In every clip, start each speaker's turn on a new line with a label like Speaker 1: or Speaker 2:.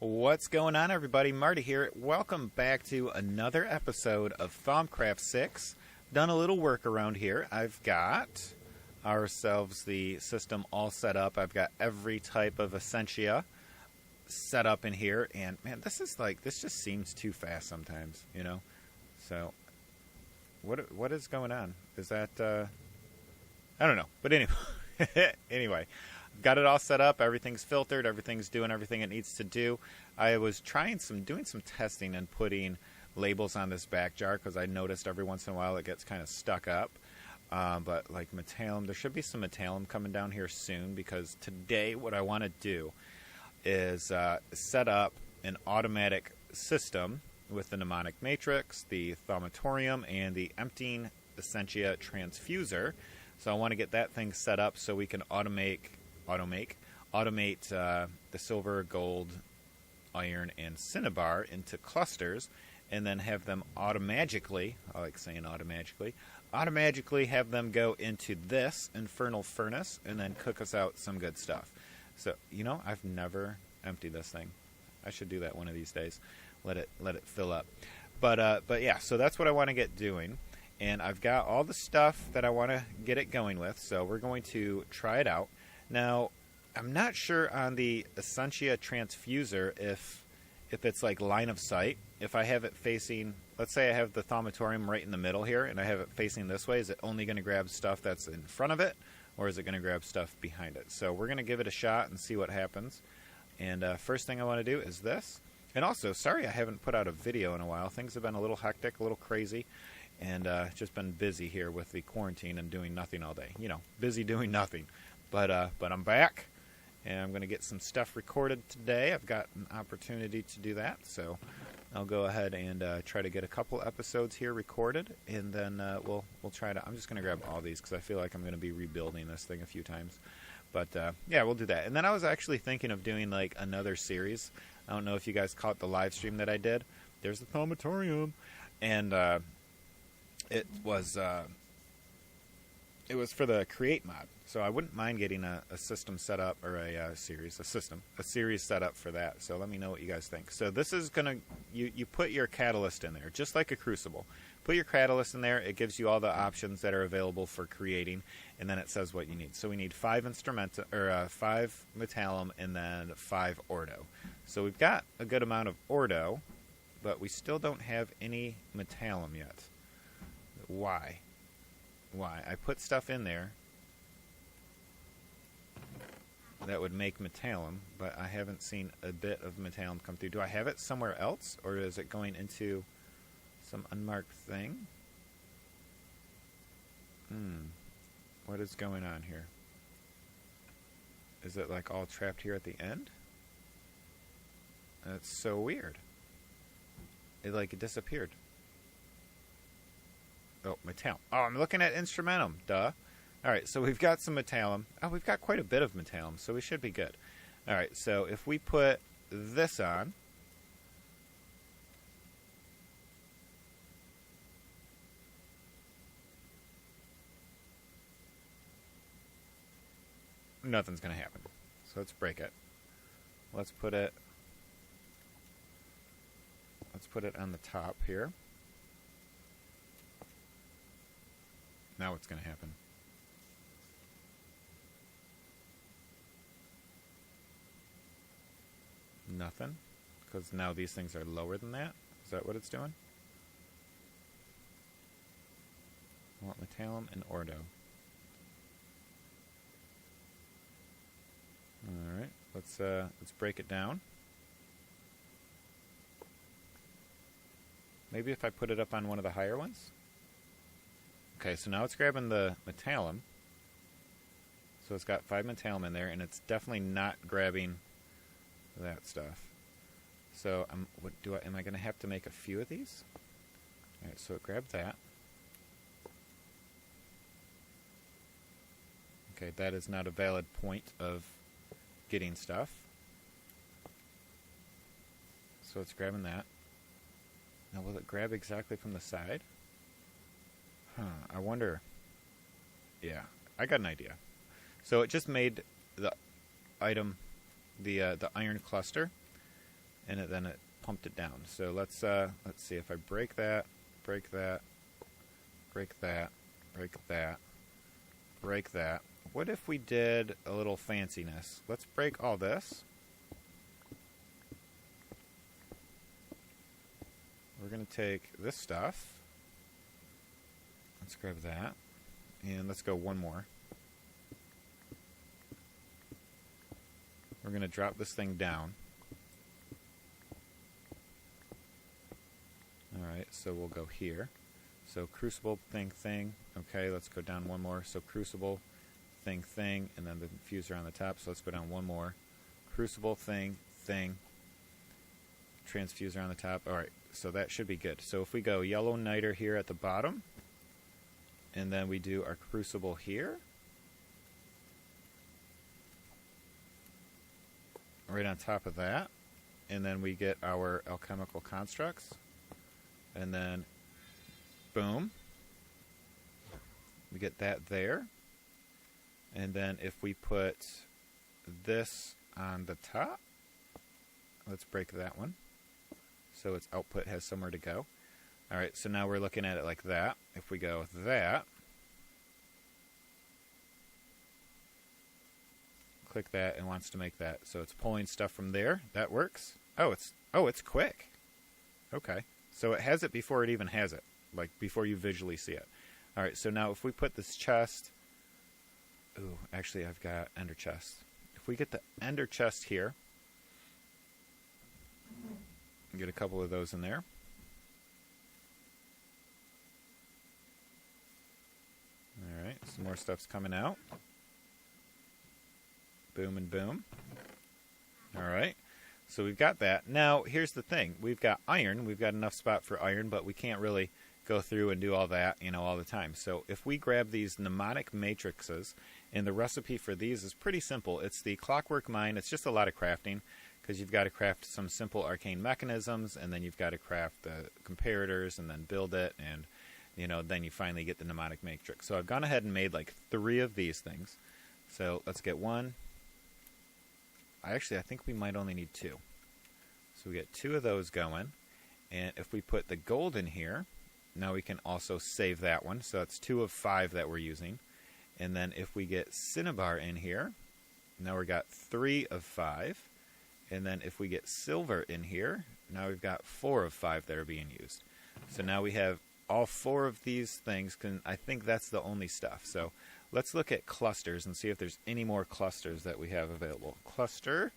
Speaker 1: What's going on, everybody? Marty here. Welcome back to another episode of Thaumcraft 6. Done a little work around here. I've got ourselves the system all set up. I've got every type of Essentia set up in here. And, man, this just seems too fast sometimes, you know? So, what is going on? Is that, I don't know. But anyway, got it all set up. Everything's filtered. Everything's doing everything it needs to do. I was doing some testing and putting labels on this back jar because I noticed every once in a while it gets kind of stuck up. But like metallum, there should be some metallum coming down here soon because today what I want to do is set up an automatic system with the Mnemonic Matrix, the thaumatorium, and the emptying Essentia transfuser. So I want to get that thing set up so we can automate the silver, gold, iron, and cinnabar into clusters, and then have them automatically, I like saying automatically have them go into this infernal furnace and then cook us out some good stuff. So, you know, I've never emptied this thing. I should do that one of these days. Let it fill up. But yeah, so that's what I want to get doing. And I've got all the stuff that I want to get it going with, so we're going to try it out. Now, I'm not sure on the Essentia transfuser if it's like line of sight. If I have it facing, let's say I have the thaumatorium right in the middle here, and I have it facing this way, is it only going to grab stuff that's in front of it, or is it going to grab stuff behind it? So we're going to give it a shot and see what happens. And first thing I want to do is this. And also, sorry I haven't put out a video in a while. Things have been a little hectic, a little crazy. And just been busy here with the quarantine and doing nothing all day. You know, busy doing nothing. But I'm back, and I'm going to get some stuff recorded today. I've got an opportunity to do that, so I'll go ahead and try to get a couple episodes here recorded, and then we'll try to. I'm just going to grab all these because I feel like I'm going to be rebuilding this thing a few times. But yeah, we'll do that. And then I was actually thinking of doing like another series. I don't know if you guys caught the live stream that I did. There's the thaumatorium, and it was for the Create mod, so I wouldn't mind getting a system set up, or a series set up for that. So let me know what you guys think. So this is gonna you put your catalyst in there, just like a crucible. Put your catalyst in there. It gives you all the options that are available for creating, and then it says what you need. So we need 5 5 metallum, and then 5 ordo. So we've got a good amount of ordo, but we still don't have any metallum yet. Why? I put stuff in there that would make metallum, but I haven't seen a bit of metallum come through. Do I have it somewhere else, or is it going into some unmarked thing? What is going on here? Is it like all trapped here at the end? That's so weird. It disappeared. Oh, metallum. Oh, I'm looking at instrumentum. Duh. Alright, so we've got some metallum. Oh, we've got quite a bit of metallum, so we should be good. Alright, so if we put this on, nothing's going to happen. So let's break it. Let's put it on the top here. Now what's going to happen? Nothing? Because now these things are lower than that? Is that what it's doing? I want metallum and ordo. Alright, let's break it down. Maybe if I put it up on one of the higher ones? Okay, so now it's grabbing the metallum. So it's got 5 metallum in there, and it's definitely not grabbing that stuff. So am I going to have to make a few of these? All right, so it grabbed that. Okay, that is not a valid point of getting stuff. So it's grabbing that. Now, will it grab exactly from the side? I wonder. Yeah, I got an idea. So it just made the item, the iron cluster, and then it pumped it down. So let's see if I break that, break that, break that, break that, break that. What if we did a little fanciness? Let's break all this. We're going to take this stuff. Let's grab that. And let's go one more. We're going to drop this thing down. Alright, so we'll go here. So crucible, thing. Okay, let's go down one more. So crucible, thing, and then the diffuser on the top. So let's go down one more. Crucible, thing. Transfuser on the top. Alright, so that should be good. So if we go yellow niter here at the bottom, and then we do our crucible here, right on top of that, and then we get our alchemical constructs, and then boom, we get that there. And then if we put this on the top, let's break that one so its output has somewhere to go. Alright, so now we're looking at it like that. If we go that, click that, and wants to make that. So it's pulling stuff from there. That works. Oh, it's quick. Okay. So it has it before it even has it, like before you visually see it. Alright, so now if we put this chest, ooh, actually I've got ender chest. If we get the ender chest here, get a couple of those in there. Alright, some more stuff's coming out. Boom and boom. Alright, so we've got that. Now, here's the thing. We've got iron. We've got enough spot for iron, but we can't really go through and do all that, all the time. So if we grab these Mnemonic Matrixes, and the recipe for these is pretty simple. It's the clockwork mine. It's just a lot of crafting, because you've got to craft some simple arcane mechanisms, and then you've got to craft the comparators, and then build it, and then you finally get the Mnemonic Matrix. So I've gone ahead and made like 3 of these things. So let's get one. I think we might only need 2. So we get 2 of those going. And if we put the gold in here, now we can also save that one. So that's 2 of 5 that we're using. And then if we get cinnabar in here, now we've got 3 of 5. And then if we get silver in here, now we've got 4 of 5 that are being used. So now we have all 4 of these things. I think that's the only stuff. So let's look at clusters and see if there's any more clusters that we have available. Cluster.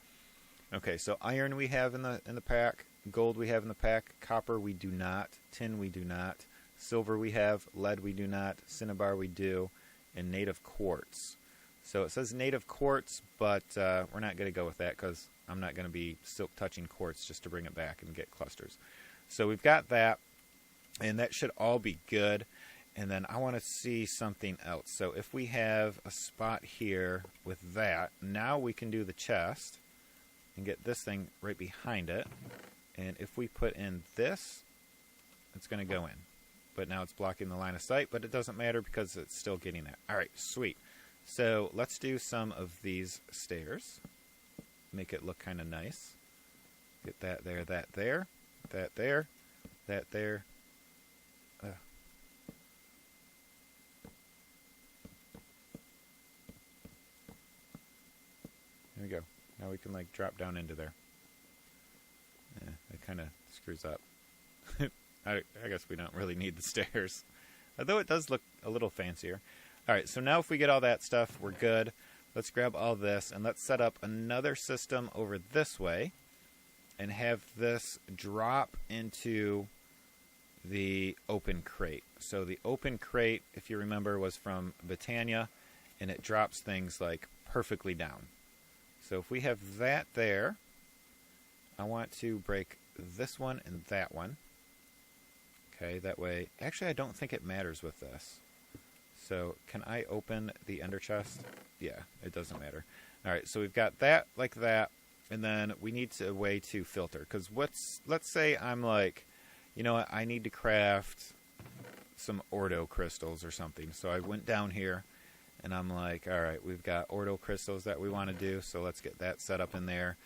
Speaker 1: Okay, so iron we have in the pack. Gold we have in the pack. Copper we do not. Tin we do not. Silver we have. Lead we do not. Cinnabar we do. And native quartz. So it says native quartz, but we're not going to go with that because I'm not going to be silk touching quartz just to bring it back and get clusters. So we've got that, and that should all be good. And then I want to see something else. So if we have a spot here with that, now we can do the chest and get this thing right behind it. And if we put in this, it's going to go in. But now it's blocking the line of sight, but it doesn't matter because it's still getting that. All right, sweet. So let's do some of these stairs. Make it look kind of nice. Get that there, that there, that there, that there. There we go. Now we can drop down into there. It kind of screws up. I guess we don't really need the stairs. Although it does look a little fancier. Alright, so now if we get all that stuff, we're good. Let's grab all this and let's set up another system over this way and have this drop into the open crate. So the open crate, if you remember, was from Britannia, and it drops things perfectly down. So if we have that there, I want to break this one and that one. Okay, that way, actually I don't think it matters with this. So can I open the ender chest? Yeah, it doesn't matter. Alright, so we've got that like that, and then we need a way to filter. Because let's say I'm you know what, I need to craft some ordo crystals or something. So I went down here, and I'm alright, we've got ordo crystals that we want to do, so let's get that set up in there.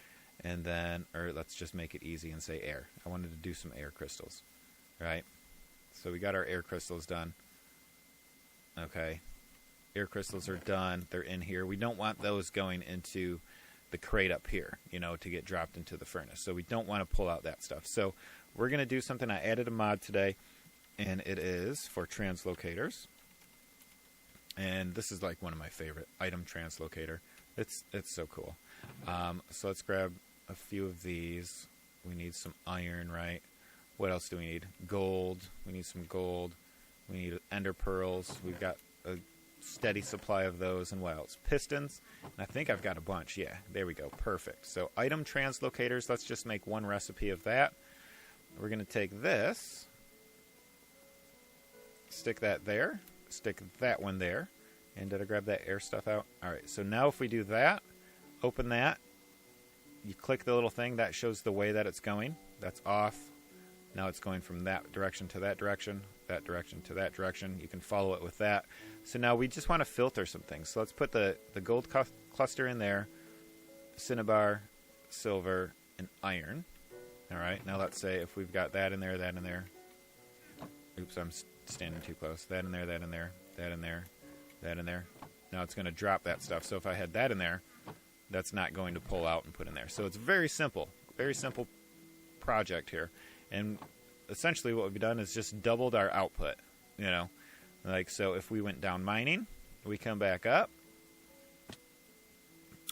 Speaker 1: And then, or let's just make it easy and say air. I wanted to do some air crystals, right? So we got our air crystals done. Okay. Air crystals are done. They're in here. We don't want those going into the crate up here, you know, to get dropped into the furnace. So we don't want to pull out that stuff. So we're going to do something. I added a mod today, and it is for translocators. And this is like one of my favorite, item translocator. It's so cool. So let's grab a few of these. We need some iron, right? What else do we need? Gold. We need some gold. We need ender pearls. We've got a steady supply of those. And what else? Pistons. And I think I've got a bunch. Yeah, there we go. Perfect. So item translocators. Let's just make one recipe of that. We're going to take this. Stick that there. Stick that one there. And did I grab that air stuff out? All right. So now if we do that, open that. You click the little thing. That shows the way that it's going. That's off. Now it's going from that direction to that direction to that direction. You can follow it with that. So now we just want to filter some things. So let's put the gold cluster in there, cinnabar, silver, and iron. All right. Now let's say if we've got that in there, that in there. Oops, I'm standing too close. That in there, that in there, that in there, that in there. Now it's going to drop that stuff. So if I had that in there, that's not going to pull out and put in there. So it's very simple project here. And essentially what we've done is just doubled our output, you know. Like, so if we went down mining, we come back up.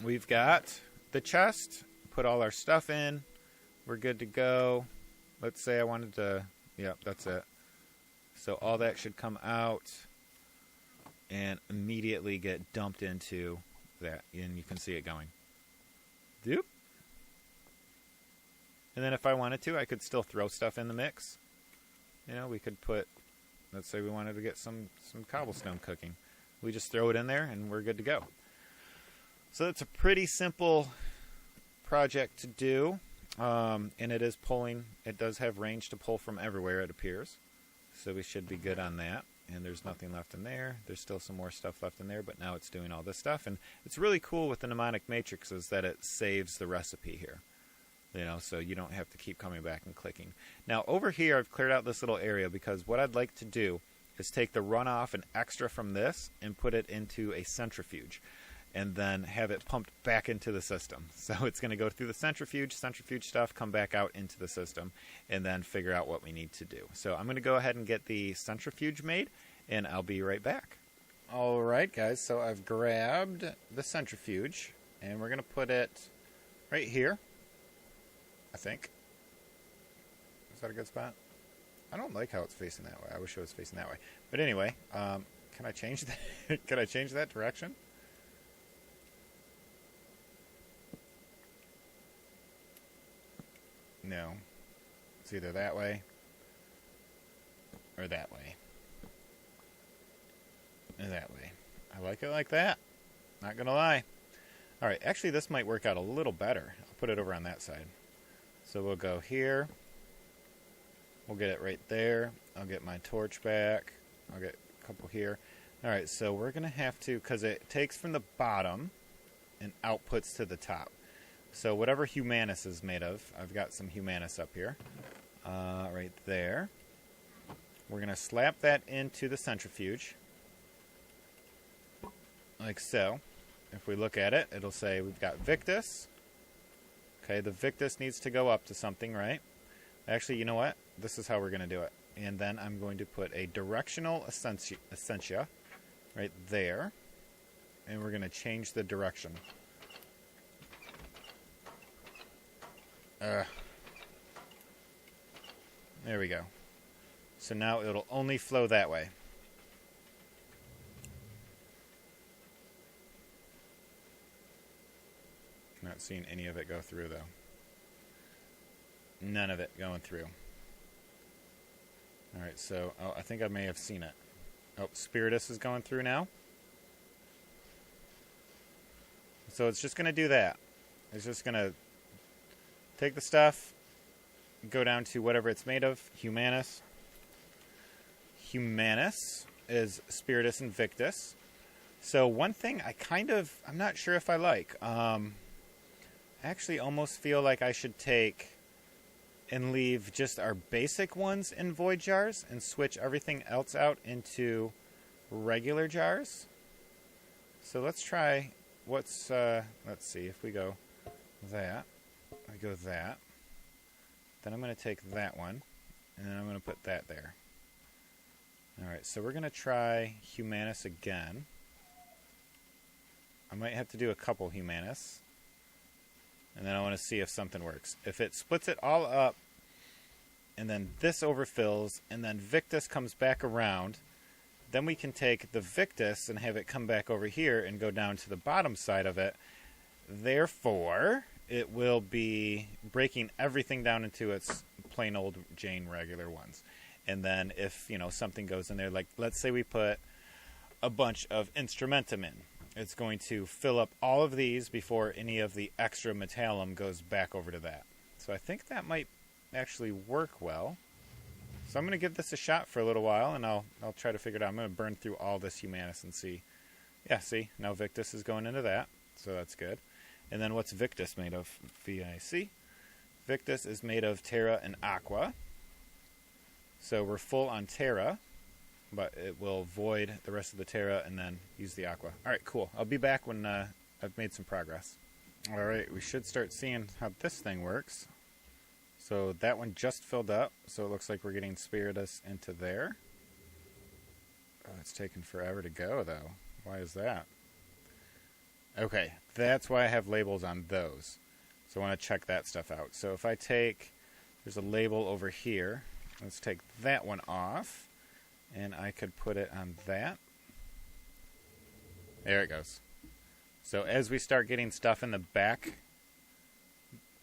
Speaker 1: We've got the chest, put all our stuff in. We're good to go. Let's say I wanted to, yeah, that's it. So all that should come out and immediately get dumped into that. And you can see it going. Doop. And then if I wanted to, I could still throw stuff in the mix. You know, we could put, let's say we wanted to get some cobblestone cooking. We just throw it in there and we're good to go. So that's a pretty simple project to do. And it is pulling, it does have range to pull from everywhere, it appears. So we should be good on that. And there's nothing left in there. There's still some more stuff left in there, but now it's doing all this stuff. And it's really cool with the Mnemonic Matrixes that it saves the recipe here. You know, so you don't have to keep coming back and clicking. Now, over here, I've cleared out this little area because what I'd like to do is take the runoff and extra from this and put it into a centrifuge and then have it pumped back into the system. So it's going to go through the centrifuge stuff, come back out into the system, and then figure out what we need to do. So I'm going to go ahead and get the centrifuge made, and I'll be right back. All right, guys, so I've grabbed the centrifuge, and we're going to put it right here. I think. Is that a good spot? I don't like how it's facing that way. I wish it was facing that way. But anyway, can I change that? Can I change that direction? No. It's either that way or that way. Or that way. I like it like that. Not gonna lie. Alright, actually this might work out a little better. I'll put it over on that side. So we'll go here. We'll get it right there. I'll get my torch back. I'll get a couple here. Alright, so we're going to have to, because it takes from the bottom and outputs to the top. So whatever Humanus is made of, I've got some Humanus up here. Right there. We're going to slap that into the centrifuge. Like so. If we look at it, it'll say we've got Victus. Okay, the Victus needs to go up to something, right? Actually, you know what? This is how we're going to do it. And then I'm going to put a directional Essentia right there. And we're going to change the direction. There we go. So now it'll only flow that way. Not seeing any of it go through, though. None of it going through. Alright, so, oh, I think I may have seen it. Oh, Spiritus is going through now. So it's just going to do that. It's just going to take the stuff, go down to whatever it's made of. Humanus. Humanus is Spiritus and Victus. So one thing I'm not sure if I like. actually almost feel like I should take and leave just our basic ones in void jars and switch everything else out into regular jars. So let's try what's, let's see, if we go that, I go that, then I'm going to take that one, and then I'm going to put that there. Alright, so we're going to try Humanus again. I might have to do a couple Humanus. And then I want to see if something works. If it splits it all up, and then this overfills, and then Victus comes back around, then we can take the Victus and have it come back over here and go down to the bottom side of it. Therefore, it will be breaking everything down into its plain old Jane regular ones. And then if, you know, something goes in there, like let's say we put a bunch of Instrumentum in. It's going to fill up all of these before any of the extra metallum goes back over to that. So I think that might actually work well. So I'm going to give this a shot for a little while, and I'll try to figure it out. I'm going to burn through all this Humanus and see. Yeah, see? Now Victus is going into that, so that's good. And then what's Victus made of? VIC. Victus is made of Terra and Aqua. So we're full on Terra, but it will void the rest of the Terra and then use the Aqua. Alright, cool. I'll be back when I've made some progress. Alright, we should start seeing how this thing works. So that one just filled up, so it looks like we're getting Spiritus into there. Oh, it's taking forever to go, though. Why is that? Okay, that's why I have labels on those. So I want to check that stuff out. So if I take, there's a label over here. Let's take that one off. And I could put it on that. There it goes. So as we start getting stuff in the back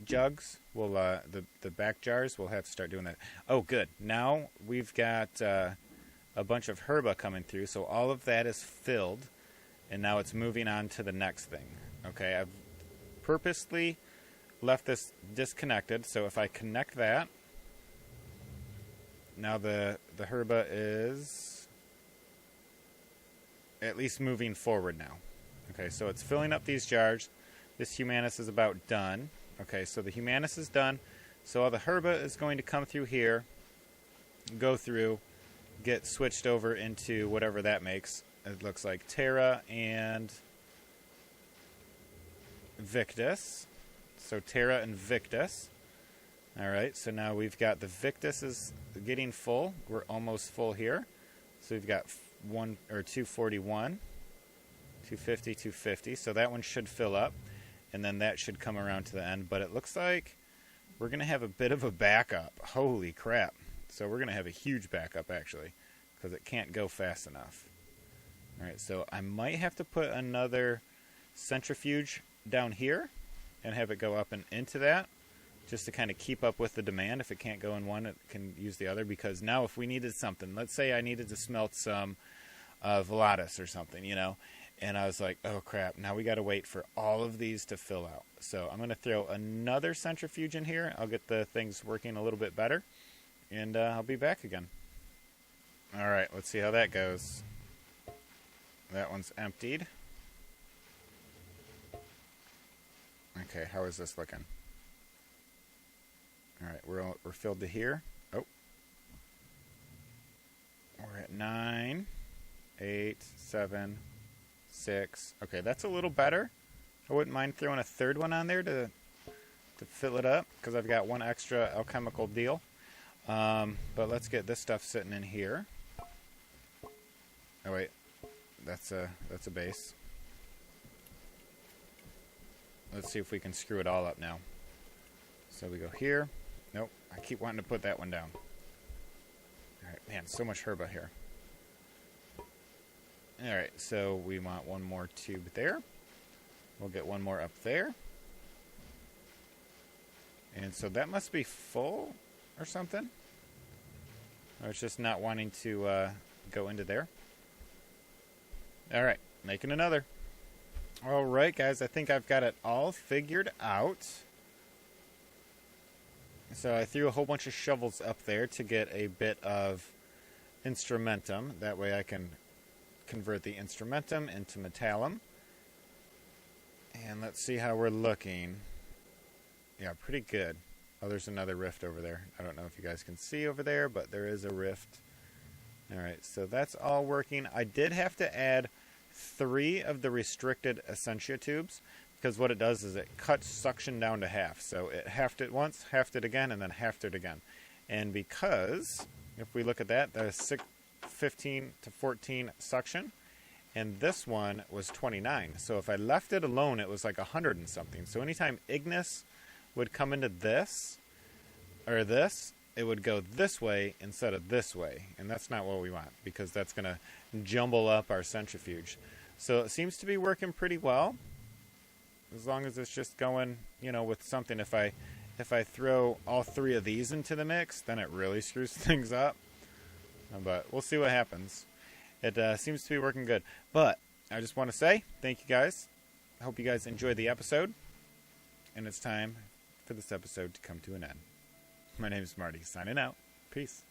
Speaker 1: jugs, we'll the back jars, we'll have to start doing that. Oh, good. Now we've got a bunch of herba coming through, so all of that is filled, and now it's moving on to the next thing. Okay, I've purposely left this disconnected, so if I connect that, now the herba is at least moving forward now. Okay, so it's filling up these jars. This Humanus is about done. Okay, so the Humanus is done. So all the herba is going to come through here, go through, get switched over into whatever that makes. It looks like Terra and Victus. So Terra and Victus. Alright, so now we've got the Victus is getting full. We're almost full here. So we've got 241, 250, 250. So that one should fill up. And then that should come around to the end. But it looks like we're going to have a bit of a backup. Holy crap. So we're going to have a huge backup, actually, because it can't go fast enough. Alright, so I might have to put another centrifuge down here and have it go up and into that, just to kind of keep up with the demand. If it can't go in one, it can use the other, because now if we needed something, let's say I needed to smelt some Volatus or something, you know, and I was like, oh crap, now we got to wait for all of these to fill out. So I'm going to throw another centrifuge in here. I'll get the things working a little bit better, and I'll be back again. Alright, let's see how that goes. That one's emptied. Okay, how is this looking? Alright, we're filled to here. Oh. We're at 9, 8, 7, 6. Okay, that's a little better. I wouldn't mind throwing a third one on there to fill it up, because I've got one extra alchemical deal. But let's get this stuff sitting in here. Oh wait, that's a base. Let's see if we can screw it all up now. So we go here. Nope, I keep wanting to put that one down. Alright, man, so much herba here. Alright, so we want one more tube there. We'll get one more up there. And so that must be full or something. Or it's just not wanting to go into there. Alright, making another. Alright, guys, I think I've got it all figured out. So I threw a whole bunch of shovels up there to get a bit of instrumentum. That way I can convert the instrumentum into metallum. And let's see how we're looking. Yeah, pretty good. Oh, there's another rift over there. I don't know if you guys can see over there, but there is a rift. Alright, so that's all working. I did have to add 3 of the restricted Essentia tubes, because what it does is it cuts suction down to half. So it halved it once, halved it again, and then halved it again. And because, if we look at that, there's 15 to 14 suction, and this one was 29. So if I left it alone, it was like 100 and something. So anytime Ignis would come into this, or this, it would go this way instead of this way. And that's not what we want, because that's going to jumble up our centrifuge. So it seems to be working pretty well, as long as it's just going, you know, with something. If I throw all 3 of these into the mix, then it really screws things up. But we'll see what happens. It seems to be working good. But I just want to say thank you guys. I hope you guys enjoyed the episode. And it's time for this episode to come to an end. My name is Marty, signing out. Peace.